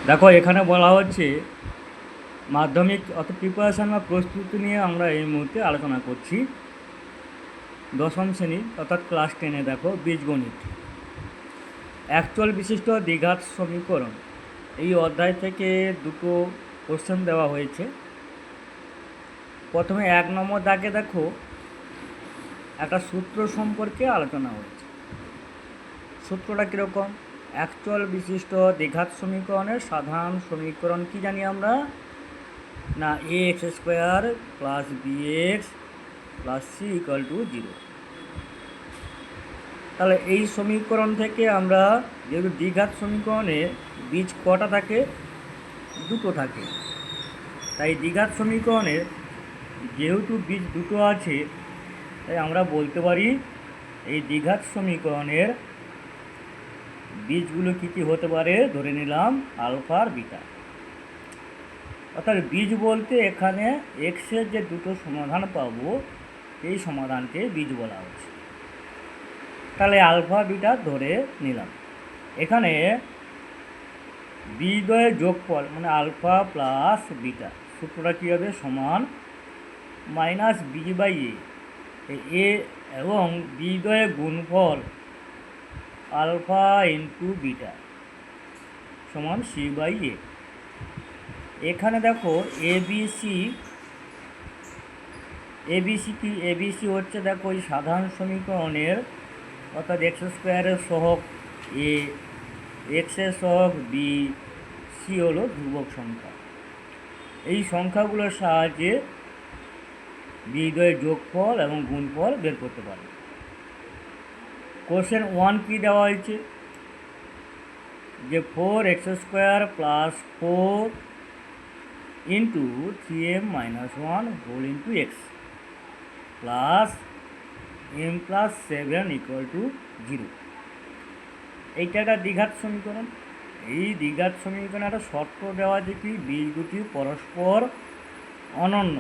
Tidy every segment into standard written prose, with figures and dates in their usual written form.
দেখো এখানে বলা হচ্ছে মাধ্যমিক অর্থাৎ প্রিপারেশান বা প্রস্তুতি নিয়ে আমরা এই মুহূর্তে আলোচনা করছি। দশম শ্রেণী অর্থাৎ ক্লাস 10-এ দেখো বীজগণিত একচল বিশিষ্ট দ্বিঘাত সমীকরণ এই অধ্যায় থেকে দুটো কোশ্চেন দেওয়া হয়েছে। প্রথমে 1 নম্বর দাগে দেখো একটা সূত্র সম্পর্কে আলোচনা হয়েছে। সূত্রটা কীরকম? একচল বিশিষ্ট দ্বিঘাত সমীকরণের সাধারণ সমীকরণ কি জানি আমরা না ax² + bx + c = 0। তাহলে এই সমীকরণ থেকে আমরা যেহেতু দ্বিঘাত সমীকরণে বীজ কটা থাকে? দুটো থাকে। তাই দ্বিঘাত সমীকরণে যেহেতু বীজ দুটো আছে তাই আমরা বলতে পারি এই দ্বিঘাত সমীকরণের বীজগুলো কী কী হতে পারে? ধরে নিলাম আলফা আর বিটা। অর্থাৎ বীজ বলতে এখানে এক্সের যে দুটো সমাধান পাবো এই সমাধানকে বীজ বলা হচ্ছে। তাহলে আলফা বিটা ধরে নিলাম। এখানে বিদ্বয়ের যোগফল মানে আলফা প্লাস বিটা সূত্রটা কী হবে? সমান -b/a এ এবং বিদ্বয়ের গুণফল আলফা ইন্টু বিটা সমান c/a। এখানে দেখো এবিসি কি? এবিসি হচ্ছে দেখো এই সাধারণ সমীকরণের অর্থাৎ x² সহগ a, x সহগ b, c হলো ধ্রুবক সংখ্যা। এই সংখ্যাগুলোর সাহায্যে বিদ্বয়ের যোগফল এবং গুণফল বের করতে পারবে। কোশ্চেন 1 কি দেওয়া হয়েছে? যে 4x² + 4 × 3m - 1 × x plus m + 7 = 0। এইটা একটা দ্বিঘাত সমীকরণ। এই দ্বিঘাত সমীকরণে একটা শর্ত দেওয়া আছে কি? বীজ দুটি পরস্পর অনন্য।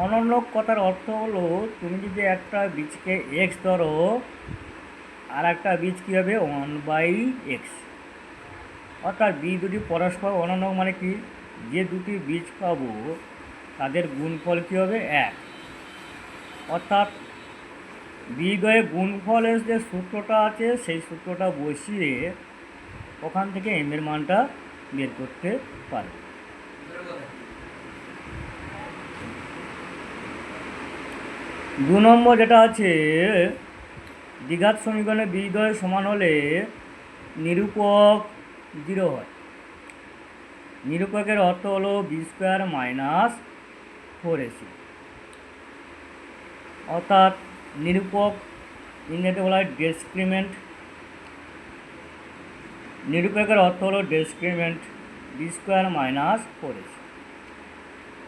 অনন্য কথার অর্থ হলো তুমি যদি একটা বীজকে x ধরো আর একটা বীজ কী হবে? 1/x। অর্থাৎ বীজ দুটি পরস্পর অনন্য মানে কি? যে দুটি বীজ পাবো তাদের গুণফল কী হবে? 1। অর্থাৎ বিদ্বয়ের গুণফলের যে সূত্রটা আছে সেই সূত্রটা বসিয়ে ওখান থেকে m এর মানটা বের করতে পারে। 2 নম্বর যেটা আছে দ্বিঘাত সমীকরণে বিদ্বয় সমান হলে নিরূপক 0 হয়। নিরূপকের অর্থ হলো b² - 4ac। অর্থাৎ নিরূপক ইংরেজিতে বলা হয় ডেসক্রিমেন্ট। নিরূপকের অর্থ হলো ডেসক্রিমেন্ট b² - 4ac।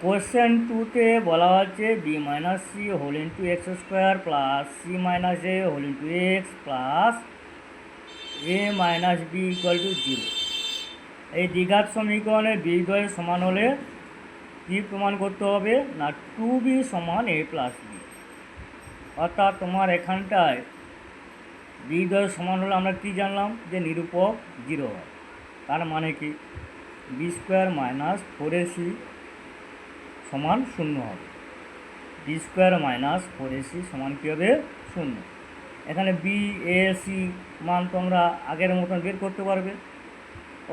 কোশ্চেন 2-তে বলা হচ্ছে b - c whole into x² plus c - a whole into x plus a - b = 0। এই দ্বিঘাত সমীকরণে বিদ্বয় সমান হলে কী প্রমাণ করতে হবে? না 2b = a + b। অর্থাৎ তোমার এখানটায় বিদ্বয় সমান হলে আমরা কী জানলাম? যে নিরূপক 0 হয়। তার মানে কি b² - 4ac সমান 0 হবে। b² - 4ac সমান কী হবে? 0। এখানে b a c মান তোমরা আগের মতন বের করতে পারবে।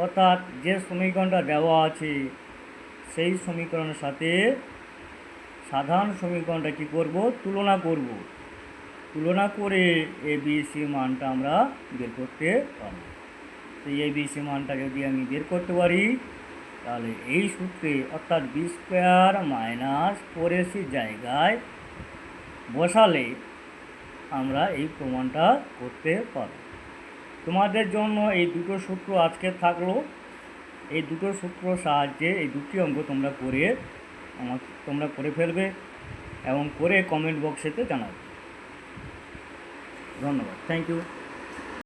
অর্থাৎ যে সমীকরণটা দেওয়া আছে সেই সমীকরণের সাথে সাধারণ সমীকরণটা কী করব? তুলনা করব। তুলনা করে এ বি সি মানটা আমরা বের করতে পারব। তো এ বি সি মানটা যদি আমি বের করতে পারি তাহলে এই সূত্রে অর্থাৎ b² - 4ac জায়গায় বসালে আমরা এই প্রমাণটা করতে পারব। তোমাদের জন্য এই দুটো সূত্র আজকে থাকলো। এই দুটো সূত্র সাহায্যে এই দুটি অঙ্ক তোমরা করে ফেলবে এবং করে কমেন্ট বক্সেতে জানাবে। ধন্যবাদ। Thank you.